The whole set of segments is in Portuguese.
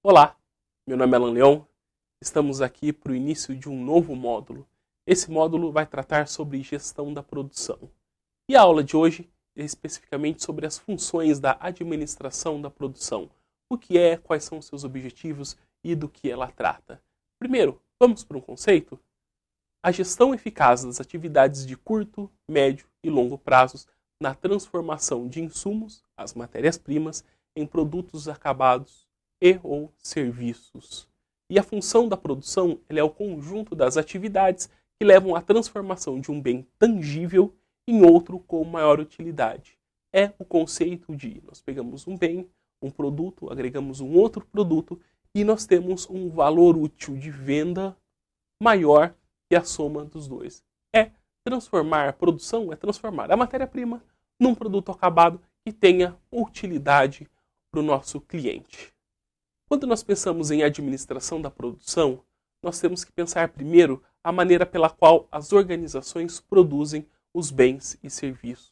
Olá, meu nome é Alan Leon, estamos aqui para o início de um novo módulo. Esse módulo vai tratar sobre gestão da produção. E a aula de hoje é especificamente sobre as funções da administração da produção. O que é, quais são os seus objetivos e do que ela trata. Primeiro, vamos para um conceito? A gestão eficaz das atividades de curto, médio e longo prazos na transformação de insumos, as matérias-primas, em produtos acabados e ou serviços. E a função da produção é o conjunto das atividades que levam à transformação de um bem tangível em outro com maior utilidade. É o conceito de nós pegamos um bem, um produto, agregamos um outro produto e nós temos um valor útil de venda maior que a soma dos dois. É transformar a produção, é transformar a matéria-prima num produto acabado que tenha utilidade para o nosso cliente. Quando nós pensamos em administração da produção, nós temos que pensar primeiro a maneira pela qual as organizações produzem os bens e serviços.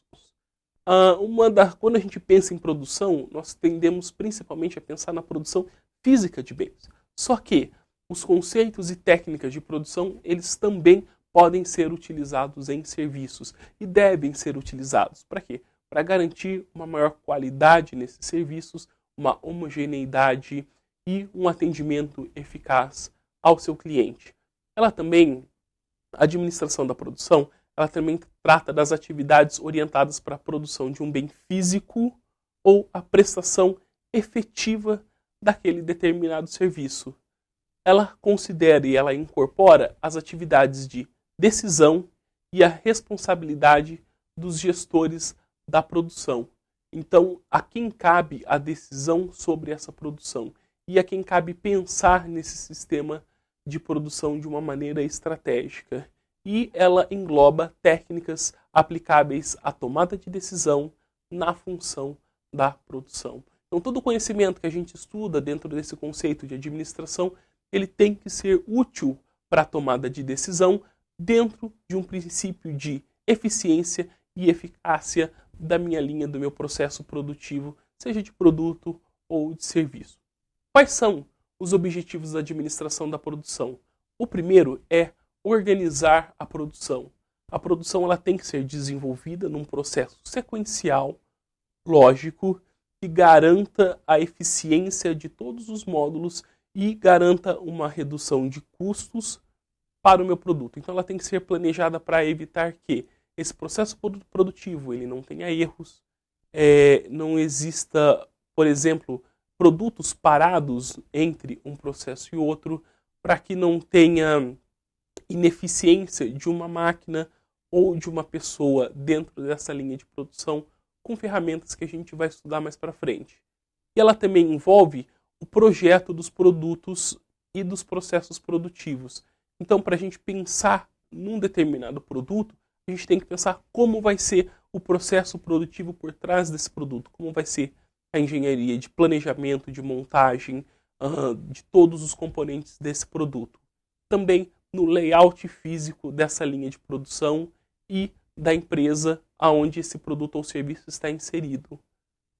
Quando a gente pensa em produção, nós tendemos principalmente a pensar na produção física de bens. Só que os conceitos e técnicas de produção, eles também podem ser utilizados em serviços e devem ser utilizados. Para quê? Para garantir uma maior qualidade nesses serviços, uma homogeneidade e um atendimento eficaz ao seu cliente. A administração da produção, ela também trata das atividades orientadas para a produção de um bem físico ou a prestação efetiva daquele determinado serviço. Ela considera e ela incorpora as atividades de decisão e a responsabilidade dos gestores da produção. Então, a quem cabe a decisão sobre essa produção e a quem cabe pensar nesse sistema de produção de uma maneira estratégica. E ela engloba técnicas aplicáveis à tomada de decisão na função da produção. Então, todo o conhecimento que a gente estuda dentro desse conceito de administração, ele tem que ser útil para a tomada de decisão dentro de um princípio de eficiência e eficácia da minha linha, do meu processo produtivo, seja de produto ou de serviço. Quais são os objetivos da administração da produção? O primeiro é organizar a produção. A produção ela tem que ser desenvolvida num processo sequencial, lógico, que garanta a eficiência de todos os módulos e garanta uma redução de custos para o meu produto. Então ela tem que ser planejada para evitar que esse processo produtivo ele não tenha erros, não exista, por exemplo, produtos parados entre um processo e outro, para que não tenha ineficiência de uma máquina ou de uma pessoa dentro dessa linha de produção, com ferramentas que a gente vai estudar mais para frente. E ela também envolve o projeto dos produtos e dos processos produtivos. Então, para a gente pensar num determinado produto, a gente tem que pensar como vai ser o processo produtivo por trás desse produto, como vai ser a engenharia de planejamento, de montagem, de todos os componentes desse produto. Também no layout físico dessa linha de produção e da empresa aonde esse produto ou serviço está inserido.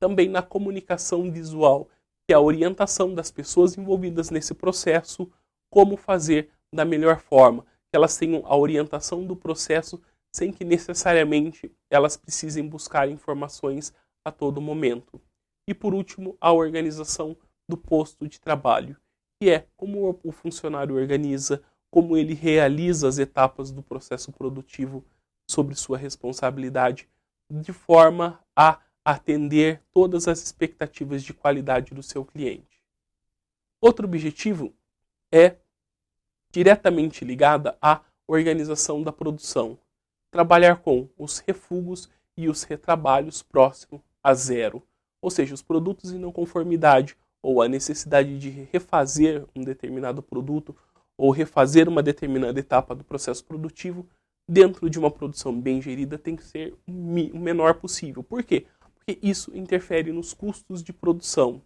Também na comunicação visual, que é a orientação das pessoas envolvidas nesse processo, como fazer da melhor forma, que elas tenham a orientação do processo sem que necessariamente elas precisem buscar informações a todo momento. E por último, a organização do posto de trabalho, que é como o funcionário organiza, como ele realiza as etapas do processo produtivo sobre sua responsabilidade, de forma a atender todas as expectativas de qualidade do seu cliente. Outro objetivo é diretamente ligado à organização da produção. Trabalhar com os refugos e os retrabalhos próximo a zero. Ou seja, os produtos em não conformidade ou a necessidade de refazer um determinado produto ou refazer uma determinada etapa do processo produtivo dentro de uma produção bem gerida tem que ser o menor possível. Por quê? Porque isso interfere nos custos de produção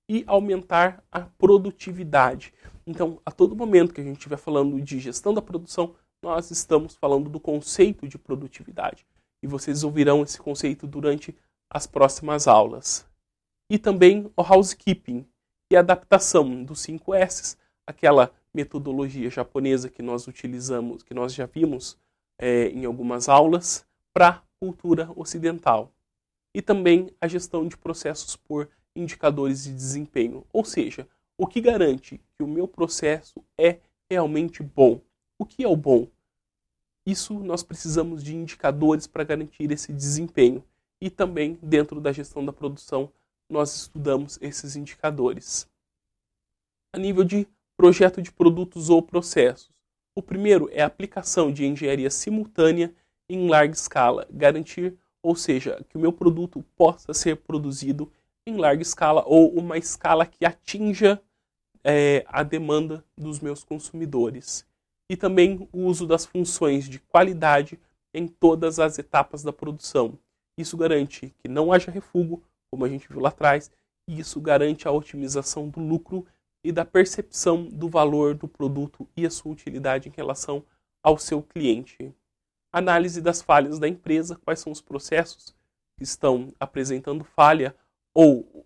e aumentar a produtividade. Então, a todo momento que a gente estiver falando de gestão da produção, nós estamos falando do conceito de produtividade. E vocês ouvirão esse conceito durante as próximas aulas. E também o housekeeping, que que é a adaptação dos 5 S's, aquela metodologia japonesa que nós utilizamos, que nós já vimos em algumas aulas, para a cultura ocidental. E também a gestão de processos por indicadores de desempenho, ou seja, o que garante que o meu processo é realmente bom. O que é o bom? Isso nós precisamos de indicadores para garantir esse desempenho. E também, dentro da gestão da produção, nós estudamos esses indicadores. A nível de projeto de produtos ou processos. O primeiro é a aplicação de engenharia simultânea em larga escala, garantir, ou seja, que o meu produto possa ser produzido em larga escala ou uma escala que atinja a demanda dos meus consumidores. E também o uso das funções de qualidade em todas as etapas da produção. Isso garante que não haja refúgio, como a gente viu lá atrás, e isso garante a otimização do lucro e da percepção do valor do produto e a sua utilidade em relação ao seu cliente. Análise das falhas da empresa, quais são os processos que estão apresentando falha, ou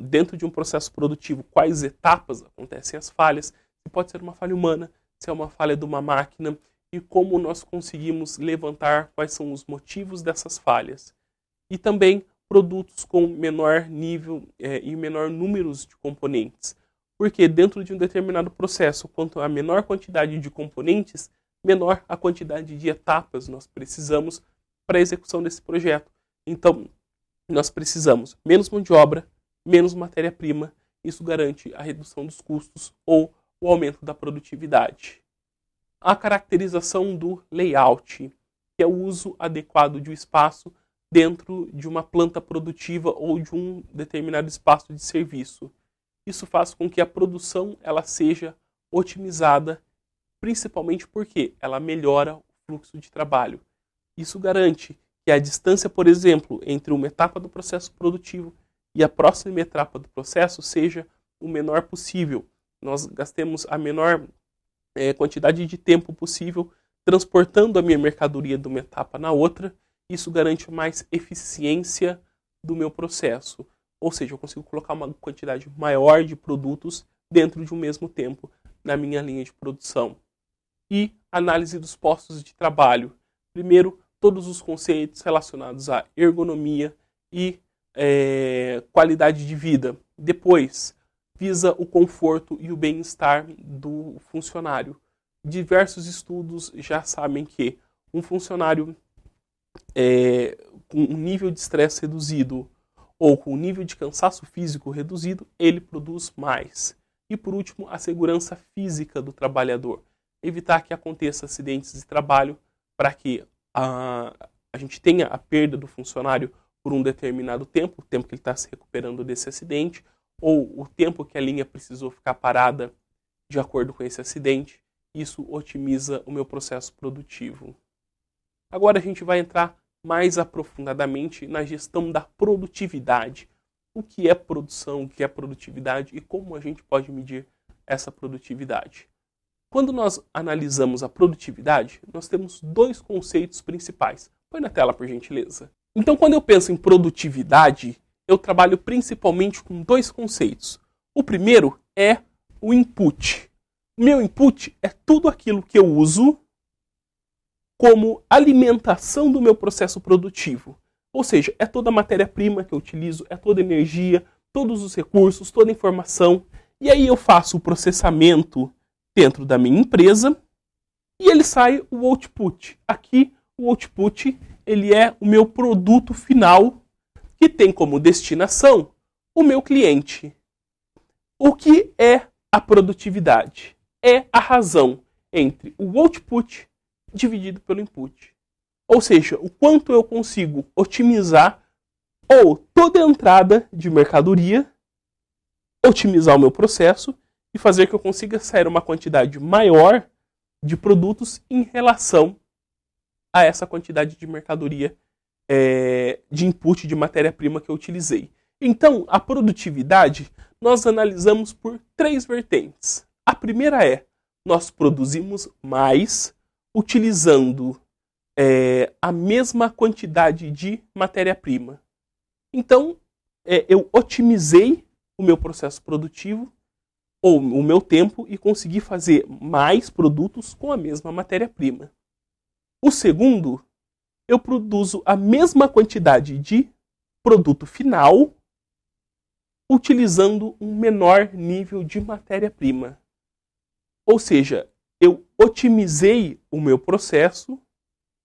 dentro de um processo produtivo, quais etapas acontecem as falhas, se pode ser uma falha humana, se é uma falha de uma máquina, e como nós conseguimos levantar quais são os motivos dessas falhas. E também produtos com menor nível e menor número de componentes. Porque dentro de um determinado processo, quanto a menor quantidade de componentes, menor a quantidade de etapas nós precisamos para a execução desse projeto. Então, nós precisamos menos mão de obra, menos matéria-prima. Isso garante a redução dos custos ou o aumento da produtividade. A caracterização do layout, que é o uso adequado de um espaço dentro de uma planta produtiva ou de um determinado espaço de serviço. Isso faz com que a produção ela seja otimizada, principalmente porque ela melhora o fluxo de trabalho. Isso garante que a distância, por exemplo, entre uma etapa do processo produtivo e a próxima etapa do processo seja o menor possível. Nós gastemos a menor quantidade de tempo possível transportando a minha mercadoria de uma etapa na outra. Isso garante mais eficiência do meu processo. Ou seja, eu consigo colocar uma quantidade maior de produtos dentro de um mesmo tempo na minha linha de produção. E análise dos postos de trabalho. Primeiro, todos os conceitos relacionados à ergonomia e qualidade de vida. Depois, visa o conforto e o bem-estar do funcionário. Diversos estudos já sabem que um funcionário com um nível de estresse reduzido ou com um nível de cansaço físico reduzido, ele produz mais. E por último, a segurança física do trabalhador. Evitar que aconteça acidentes de trabalho para que a gente tenha a perda do funcionário por um determinado tempo, o tempo que ele está se recuperando desse acidente, ou o tempo que a linha precisou ficar parada de acordo com esse acidente. Isso otimiza o meu processo produtivo. Agora a gente vai entrar mais aprofundadamente na gestão da produtividade. O que é produção, o que é produtividade e como a gente pode medir essa produtividade. Quando nós analisamos a produtividade, nós temos 2 conceitos principais. Põe na tela, por gentileza. Então, quando eu penso em produtividade, eu trabalho principalmente com 2 conceitos. O primeiro é o input. O meu input é tudo aquilo que eu uso como alimentação do meu processo produtivo. Ou seja, é toda a matéria-prima que eu utilizo, é toda a energia, todos os recursos, toda a informação. E aí eu faço o processamento dentro da minha empresa e ele sai o output. Aqui o output ele é o meu produto final que tem como destinação o meu cliente. O que é a produtividade? É a razão entre o output dividido pelo input. Ou seja, o quanto eu consigo otimizar ou toda a entrada de mercadoria, otimizar o meu processo e fazer que eu consiga sair uma quantidade maior de produtos em relação a essa quantidade de mercadoria, de input, de matéria-prima que eu utilizei. Então, a produtividade nós analisamos por 3 vertentes. A primeira é, nós produzimos mais utilizando a mesma quantidade de matéria-prima. Então, eu otimizei o meu processo produtivo ou o meu tempo e conseguir fazer mais produtos com a mesma matéria-prima. O segundo, eu produzo a mesma quantidade de produto final utilizando um menor nível de matéria-prima. Ou seja, eu otimizei o meu processo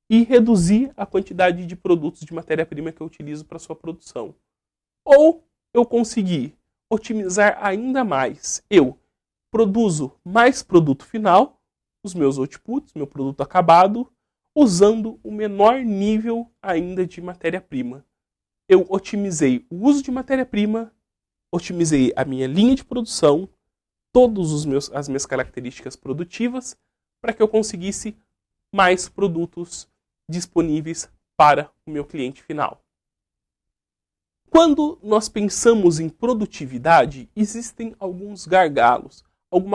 e reduzi a quantidade de produtos de matéria-prima que eu utilizo para sua produção. Ou eu consegui otimizar ainda mais. Eu produzo mais produto final, os meus outputs, meu produto acabado, usando o menor nível ainda de matéria-prima. Eu otimizei o uso de matéria-prima, otimizei a minha linha de produção, todas as minhas características produtivas, para que eu conseguisse mais produtos disponíveis para o meu cliente final. Quando nós pensamos em produtividade, existem alguns gargalos,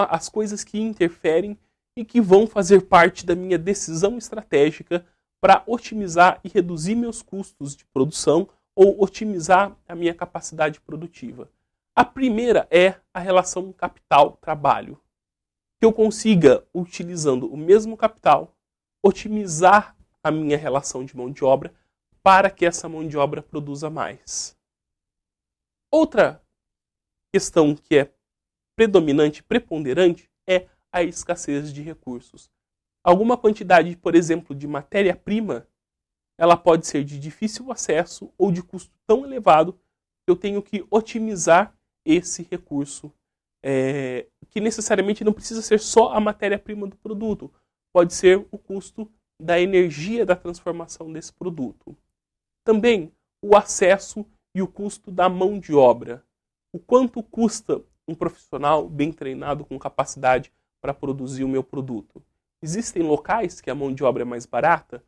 as coisas que interferem e que vão fazer parte da minha decisão estratégica para otimizar e reduzir meus custos de produção ou otimizar a minha capacidade produtiva. A primeira é a relação capital-trabalho. Que eu consiga, utilizando o mesmo capital, otimizar a minha relação de mão de obra para que essa mão de obra produza mais. Outra questão que é predominante, preponderante, é a escassez de recursos. Alguma quantidade, por exemplo, de matéria-prima, ela pode ser de difícil acesso ou de custo tão elevado que eu tenho que otimizar esse recurso, que necessariamente não precisa ser só a matéria-prima do produto, pode ser o custo da energia da transformação desse produto. Também o acesso e o custo da mão de obra. O quanto custa um profissional bem treinado com capacidade para produzir o meu produto? Existem locais que a mão de obra é mais barata,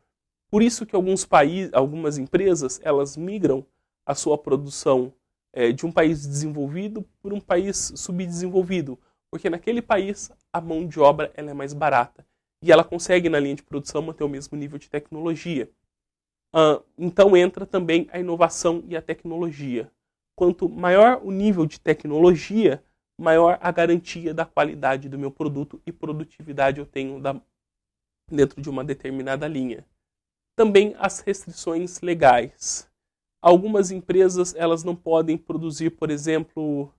por isso que algumas empresas elas migram a sua produção de um país desenvolvido para um país subdesenvolvido, porque naquele país a mão de obra ela é mais barata e ela consegue na linha de produção manter o mesmo nível de tecnologia. Então entra também a inovação e a tecnologia. Quanto maior o nível de tecnologia, maior a garantia da qualidade do meu produto e produtividade eu tenho dentro de uma determinada linha. Também as restrições legais. Algumas empresas elas não podem produzir, por exemplo,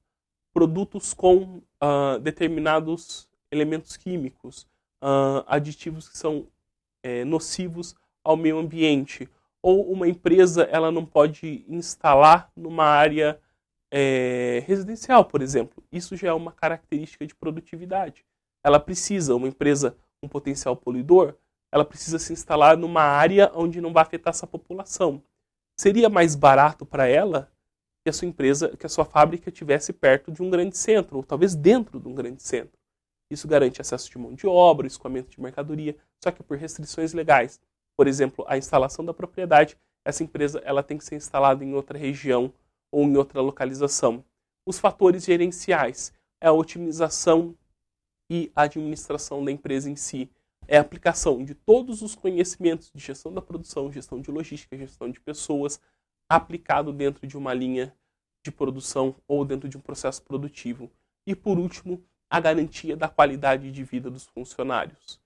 produtos com determinados elementos químicos, aditivos que são nocivos ao meio ambiente. Ou uma empresa ela não pode instalar numa área residencial, por exemplo. Isso já é uma característica de produtividade. Uma empresa com potencial poluidor, ela precisa se instalar numa área onde não vai afetar essa população. Seria mais barato para ela que a sua fábrica estivesse perto de um grande centro, ou talvez dentro de um grande centro. Isso garante acesso de mão de obra, escoamento de mercadoria, só que por restrições legais. Por exemplo, a instalação da propriedade, essa empresa ela tem que ser instalada em outra região ou em outra localização. Os fatores gerenciais é a otimização e a administração da empresa em si. É a aplicação de todos os conhecimentos de gestão da produção, gestão de logística, gestão de pessoas, aplicado dentro de uma linha de produção ou dentro de um processo produtivo. E, por último, a garantia da qualidade de vida dos funcionários.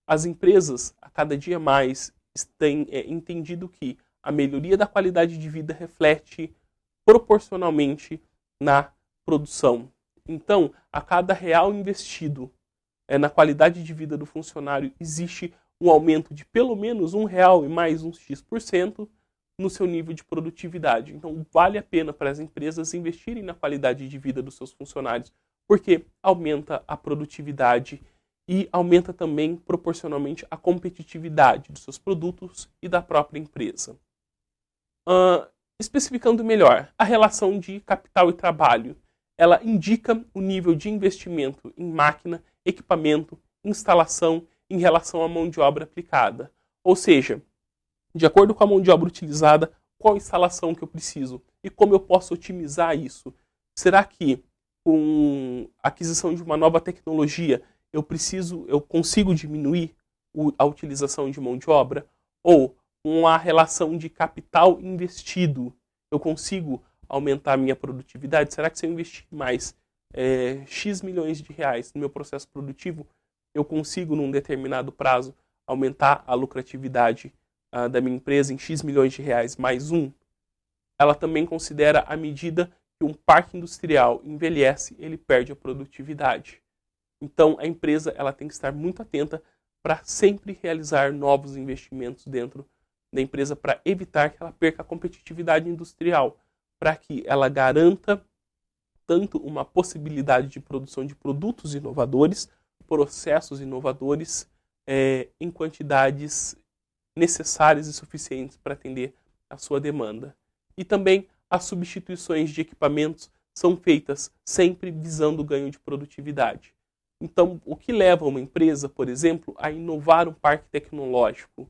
As empresas, a cada dia mais, têm entendido que a melhoria da qualidade de vida reflete proporcionalmente na produção. Então, a cada real investido na qualidade de vida do funcionário, existe um aumento de pelo menos R$1 e mais uns X% no seu nível de produtividade. Então, vale a pena para as empresas investirem na qualidade de vida dos seus funcionários, porque aumenta a produtividade e aumenta também, proporcionalmente, a competitividade dos seus produtos e da própria empresa. Especificando melhor, a relação de capital e trabalho, ela indica o nível de investimento em máquina, equipamento, instalação em relação à mão de obra aplicada. Ou seja, de acordo com a mão de obra utilizada, qual instalação que eu preciso e como eu posso otimizar isso. Será que com a aquisição de uma nova tecnologia eu consigo diminuir a utilização de mão de obra? Ou com a relação de capital investido, eu consigo aumentar a minha produtividade? Será que se eu investir mais X milhões de reais no meu processo produtivo, eu consigo, num determinado prazo, aumentar a lucratividade da minha empresa em X milhões de reais mais um? Ela também considera a medida que um parque industrial envelhece, ele perde a produtividade. Então, a empresa ela tem que estar muito atenta para sempre realizar novos investimentos dentro da empresa para evitar que ela perca a competitividade industrial, para que ela garanta tanto uma possibilidade de produção de produtos inovadores, processos inovadores, em quantidades necessárias e suficientes para atender a sua demanda. E também as substituições de equipamentos são feitas sempre visando o ganho de produtividade. Então, o que leva uma empresa, por exemplo, a inovar um parque tecnológico?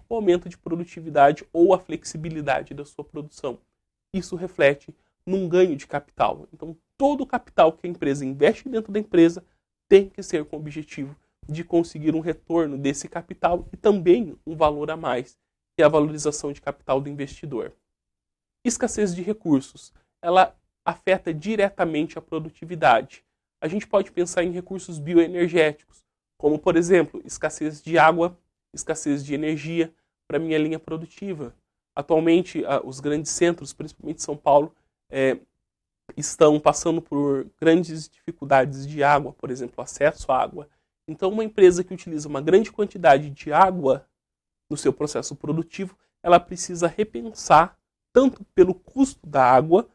O aumento de produtividade ou a flexibilidade da sua produção. Isso reflete num ganho de capital. Então, todo o capital que a empresa investe dentro da empresa tem que ser com o objetivo de conseguir um retorno desse capital e também um valor a mais, que é a valorização de capital do investidor. Escassez de recursos. Ela afeta diretamente a produtividade. A gente pode pensar em recursos bioenergéticos, como, por exemplo, escassez de água, escassez de energia para minha linha produtiva. Atualmente, os grandes centros, principalmente São Paulo, estão passando por grandes dificuldades de água, por exemplo, acesso à água. Então, uma empresa que utiliza uma grande quantidade de água no seu processo produtivo, ela precisa repensar tanto pelo custo da água,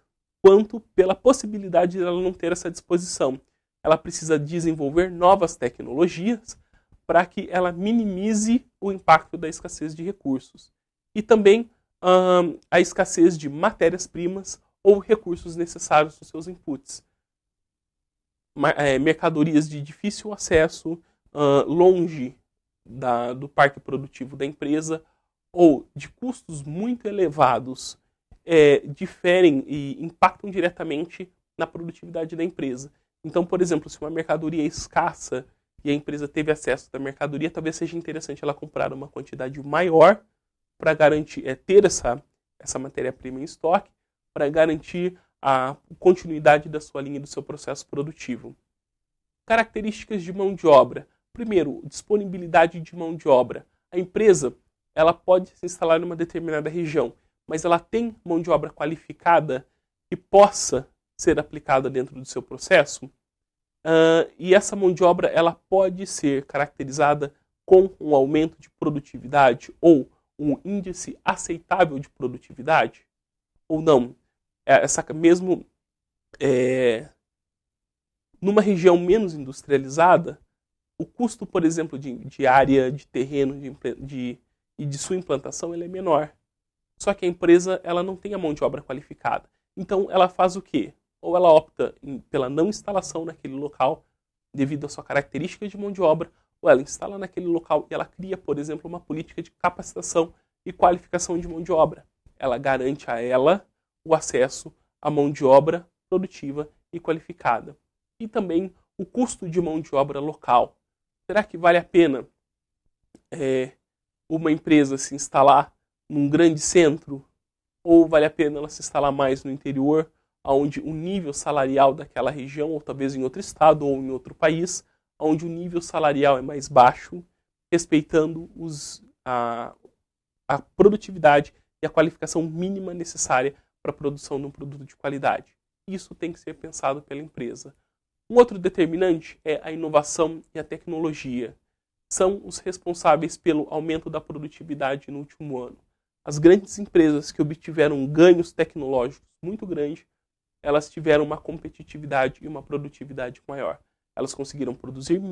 quanto pela possibilidade de ela não ter essa disposição. Ela precisa desenvolver novas tecnologias para que ela minimize o impacto da escassez de recursos. E também a escassez de matérias-primas ou recursos necessários nos seus inputs. Mercadorias de difícil acesso, longe do parque produtivo da empresa, ou de custos muito elevados, diferem e impactam diretamente na produtividade da empresa. Então, por exemplo, se uma mercadoria é escassa e a empresa teve acesso da mercadoria, talvez seja interessante ela comprar uma quantidade maior para garantir, ter essa matéria-prima em estoque, para garantir a continuidade da sua linha e do seu processo produtivo. Características de mão de obra. Primeiro, disponibilidade de mão de obra. A empresa ela pode se instalar em uma determinada região, mas ela tem mão de obra qualificada que possa ser aplicada dentro do seu processo, e essa mão de obra ela pode ser caracterizada com um aumento de produtividade ou um índice aceitável de produtividade, ou não. Mesmo numa região menos industrializada, o custo, por exemplo, de área, de terreno e de sua implantação ele é menor. Só que a empresa ela não tem a mão de obra qualificada. Então ela faz o quê? Ou ela opta pela não instalação naquele local, devido à sua característica de mão de obra, ou ela instala naquele local e ela cria, por exemplo, uma política de capacitação e qualificação de mão de obra. Ela garante a ela o acesso à mão de obra produtiva e qualificada. E também o custo de mão de obra local. Será que vale a pena uma empresa se instalar num grande centro? Ou vale a pena ela se instalar mais no interior, onde o nível salarial daquela região, ou talvez em outro estado ou em outro país, onde o nível salarial é mais baixo, respeitando a produtividade e a qualificação mínima necessária para a produção de um produto de qualidade. Isso tem que ser pensado pela empresa. Um outro determinante é a inovação e a tecnologia. São os responsáveis pelo aumento da produtividade no último ano. As grandes empresas que obtiveram ganhos tecnológicos muito grandes, elas tiveram uma competitividade e uma produtividade maior. Elas conseguiram produzir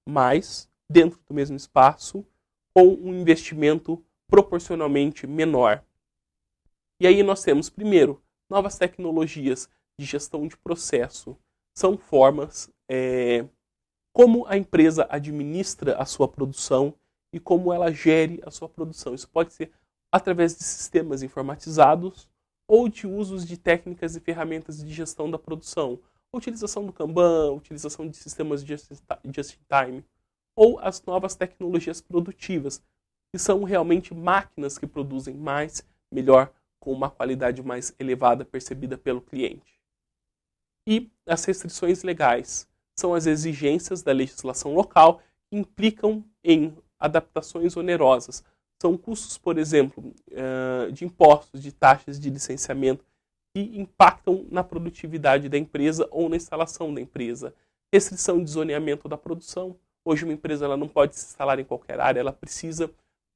mais dentro do mesmo espaço com um investimento proporcionalmente menor. E aí nós temos, primeiro, novas tecnologias de gestão de processo. São formas como a empresa administra a sua produção e como ela gere a sua produção. Isso pode ser através de sistemas informatizados ou de usos de técnicas e ferramentas de gestão da produção. Utilização do Kanban, utilização de sistemas de just-in-time, ou as novas tecnologias produtivas, que são realmente máquinas que produzem mais, melhor, com uma qualidade mais elevada percebida pelo cliente. E as restrições legais são as exigências da legislação local que implicam em adaptações onerosas. São custos, por exemplo, de impostos, de taxas de licenciamento que impactam na produtividade da empresa ou na instalação da empresa. Restrição de zoneamento da produção. Hoje uma empresa ela não pode se instalar em qualquer área, ela precisa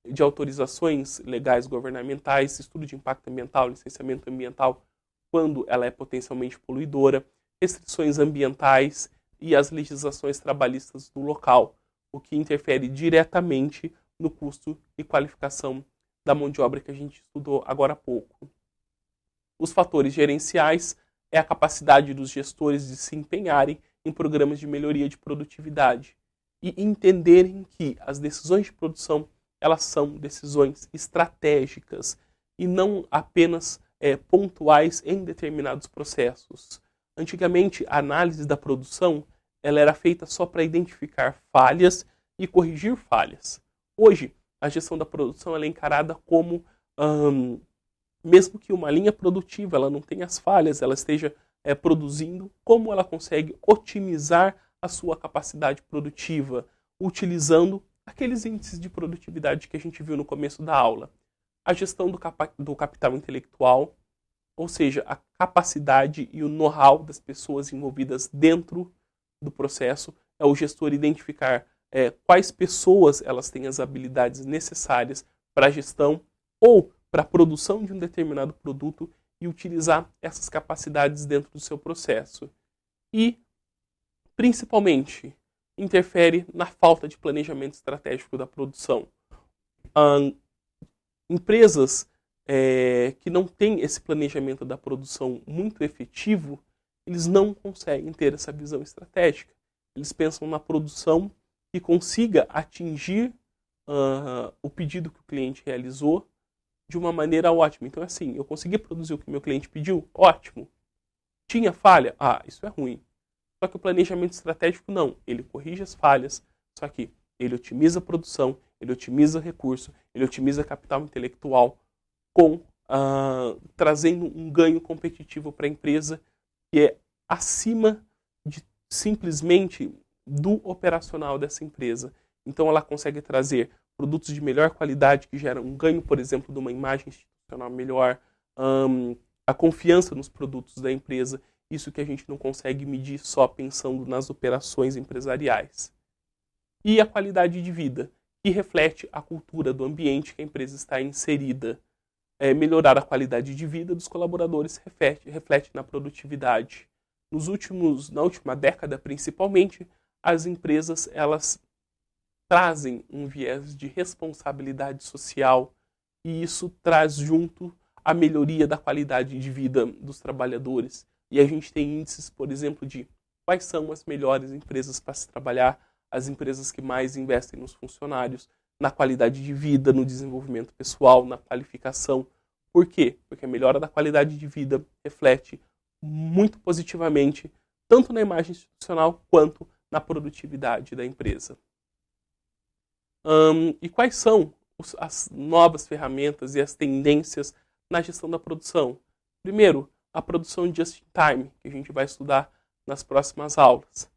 de autorizações legais governamentais, estudo de impacto ambiental, licenciamento ambiental, quando ela é potencialmente poluidora, restrições ambientais e as legislações trabalhistas do local, o que interfere diretamente no custo e qualificação da mão de obra que a gente estudou agora há pouco. Os fatores gerenciais é a capacidade dos gestores de se empenharem em programas de melhoria de produtividade e entenderem que as decisões de produção elas são decisões estratégicas e não apenas pontuais em determinados processos. Antigamente, a análise da produção ela era feita só para identificar falhas e corrigir falhas. Hoje, a gestão da produção ela é encarada como, mesmo que uma linha produtiva ela não tenha as falhas, ela esteja produzindo, como ela consegue otimizar a sua capacidade produtiva, utilizando aqueles índices de produtividade que a gente viu no começo da aula. A gestão do capital intelectual, ou seja, a capacidade e o know-how das pessoas envolvidas dentro do processo, é o gestor identificar quais pessoas elas têm as habilidades necessárias para a gestão ou para a produção de um determinado produto e utilizar essas capacidades dentro do seu processo. E, principalmente, interfere na falta de planejamento estratégico da produção. Empresas que não têm esse planejamento da produção muito efetivo, eles não conseguem ter essa visão estratégica. Eles pensam na produção que consiga atingir o pedido que o cliente realizou de uma maneira ótima. Então, assim, eu consegui produzir o que o meu cliente pediu? Ótimo. Tinha falha? Ah, isso é ruim. Só que o planejamento estratégico não. Ele corrige as falhas, só que ele otimiza a produção, ele otimiza recurso, ele otimiza capital intelectual, trazendo um ganho competitivo para a empresa que é acima de simplesmente do operacional dessa empresa. Então ela consegue trazer produtos de melhor qualidade que geram um ganho, por exemplo, de uma imagem institucional melhor, a confiança nos produtos da empresa, isso que a gente não consegue medir só pensando nas operações empresariais. E a qualidade de vida, que reflete a cultura do ambiente que a empresa está inserida. Melhorar a qualidade de vida dos colaboradores reflete na produtividade. Na última década, principalmente, as empresas elas trazem um viés de responsabilidade social e isso traz junto a melhoria da qualidade de vida dos trabalhadores. E a gente tem índices, por exemplo, de quais são as melhores empresas para se trabalhar, as empresas que mais investem nos funcionários, na qualidade de vida, no desenvolvimento pessoal, na qualificação. Por quê? Porque a melhora da qualidade de vida reflete muito positivamente, tanto na imagem institucional quanto na produtividade da empresa. E quais são as novas ferramentas e as tendências na gestão da produção? Primeiro, a produção just in time, que a gente vai estudar nas próximas aulas.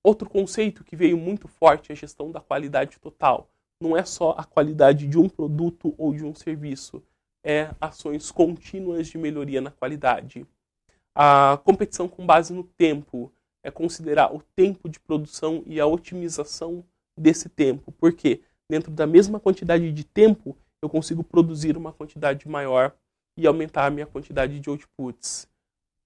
Outro conceito que veio muito forte é a gestão da qualidade total. Não é só a qualidade de um produto ou de um serviço, é ações contínuas de melhoria na qualidade. A competição com base no tempo é considerar o tempo de produção e a otimização desse tempo. Porque dentro da mesma quantidade de tempo, eu consigo produzir uma quantidade maior e aumentar a minha quantidade de outputs.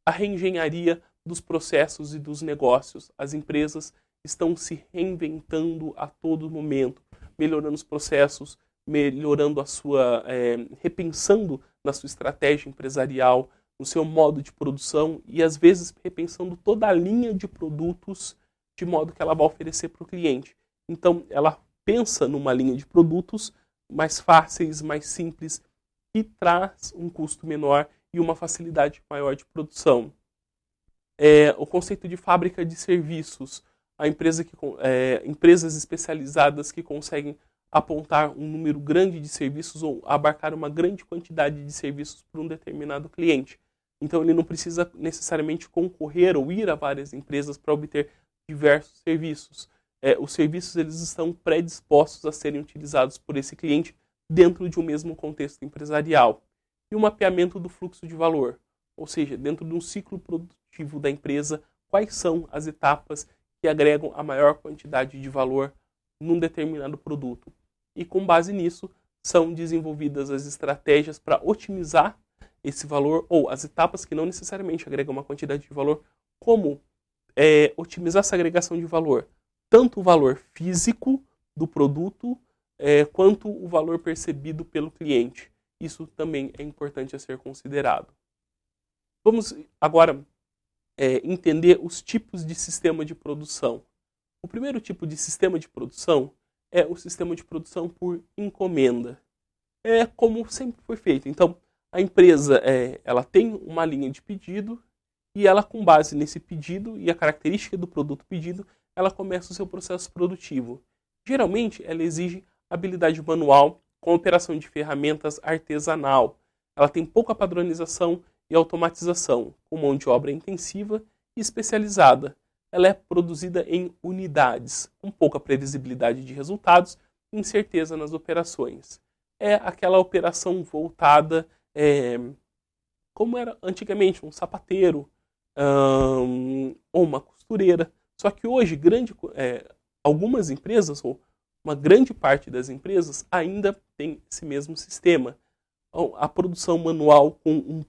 A reengenharia dos processos e dos negócios. As empresas estão se reinventando a todo momento, melhorando os processos, melhorando repensando na sua estratégia empresarial, no seu modo de produção e às vezes repensando toda a linha de produtos de modo que ela vai oferecer para o cliente. Então ela pensa numa linha de produtos mais fáceis, mais simples, que traz um custo menor e uma facilidade maior de produção. O conceito de fábrica de serviços, empresas especializadas que conseguem apontar um número grande de serviços ou abarcar uma grande quantidade de serviços para um determinado cliente. Então ele não precisa necessariamente concorrer ou ir a várias empresas para obter diversos serviços. Os serviços eles estão predispostos a serem utilizados por esse cliente dentro de um mesmo contexto empresarial. E o mapeamento do fluxo de valor, ou seja, dentro de um ciclo produtivo da empresa, quais são as etapas que agregam a maior quantidade de valor num determinado produto. E com base nisso, são desenvolvidas as estratégias para otimizar esse valor, ou as etapas que não necessariamente agregam uma quantidade de valor, como otimizar essa agregação de valor, tanto o valor físico do produto, quanto o valor percebido pelo cliente. Isso também é importante a ser considerado. Vamos agora entender os tipos de sistema de produção. O primeiro tipo de sistema de produção é o sistema de produção por encomenda. É como sempre foi feito. Então, a empresa ela tem uma linha de pedido e ela, com base nesse pedido e a característica do produto pedido, ela começa o seu processo produtivo. Geralmente, ela exige habilidade manual com operação de ferramentas artesanal. Ela tem pouca padronização e automatização, com mão de obra intensiva e especializada. Ela é produzida em unidades, com pouca previsibilidade de resultados e incerteza nas operações. É aquela operação voltada, como era antigamente, um sapateiro ou uma costureira. Só que hoje, algumas empresas, ou uma grande parte das empresas, ainda tem esse mesmo sistema. A produção manual com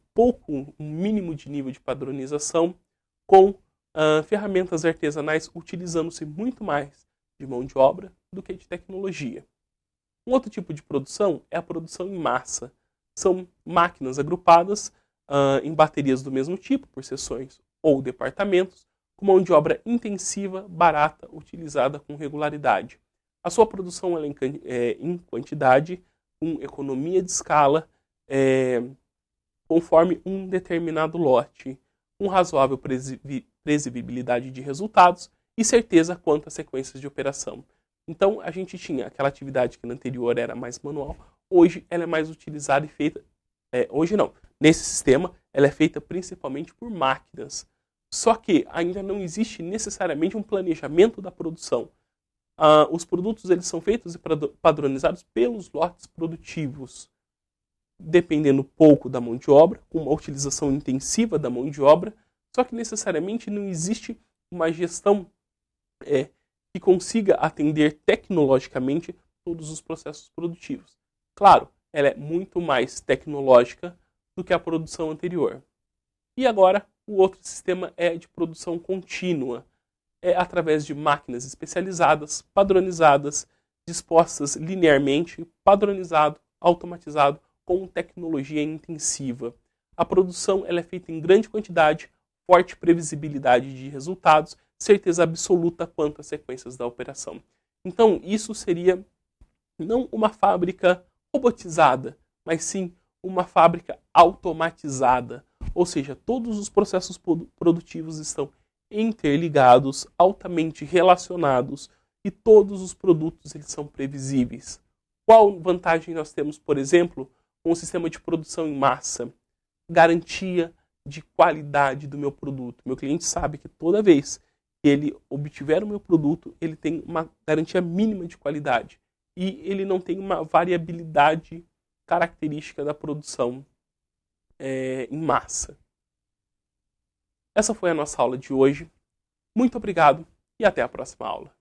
um mínimo de nível de padronização, com ferramentas artesanais, utilizando-se muito mais de mão de obra do que de tecnologia. Um outro tipo de produção é a produção em massa. São máquinas agrupadas em baterias do mesmo tipo, por seções ou departamentos, com mão de obra intensiva, barata, utilizada com regularidade. A sua produção é em quantidade, com economia de escala, conforme um determinado lote, com razoável previsibilidade de resultados e certeza quanto às sequências de operação. Então, a gente tinha aquela atividade que no anterior era mais manual, hoje ela é mais utilizada e feita... hoje não. Nesse sistema, ela é feita principalmente por máquinas. Só que ainda não existe necessariamente um planejamento da produção. Os produtos eles são feitos e padronizados pelos lotes produtivos, dependendo pouco da mão de obra, com uma utilização intensiva da mão de obra, só que necessariamente não existe uma gestão que consiga atender tecnologicamente todos os processos produtivos. Claro, ela é muito mais tecnológica do que a produção anterior. E agora, o outro sistema é de produção contínua, através de máquinas especializadas, padronizadas, dispostas linearmente, padronizado, automatizado, com tecnologia intensiva. A produção ela é feita em grande quantidade, forte previsibilidade de resultados, certeza absoluta quanto às sequências da operação. Então, isso seria não uma fábrica robotizada, mas sim uma fábrica automatizada. Ou seja, todos os processos produtivos estão interligados, altamente relacionados e todos os produtos eles são previsíveis. Qual vantagem nós temos, por exemplo, com o sistema de produção em massa? Garantia de qualidade do meu produto. Meu cliente sabe que toda vez que ele obtiver o meu produto, ele tem uma garantia mínima de qualidade e ele não tem uma variabilidade característica da produção em massa. Essa foi a nossa aula de hoje. Muito obrigado e até a próxima aula.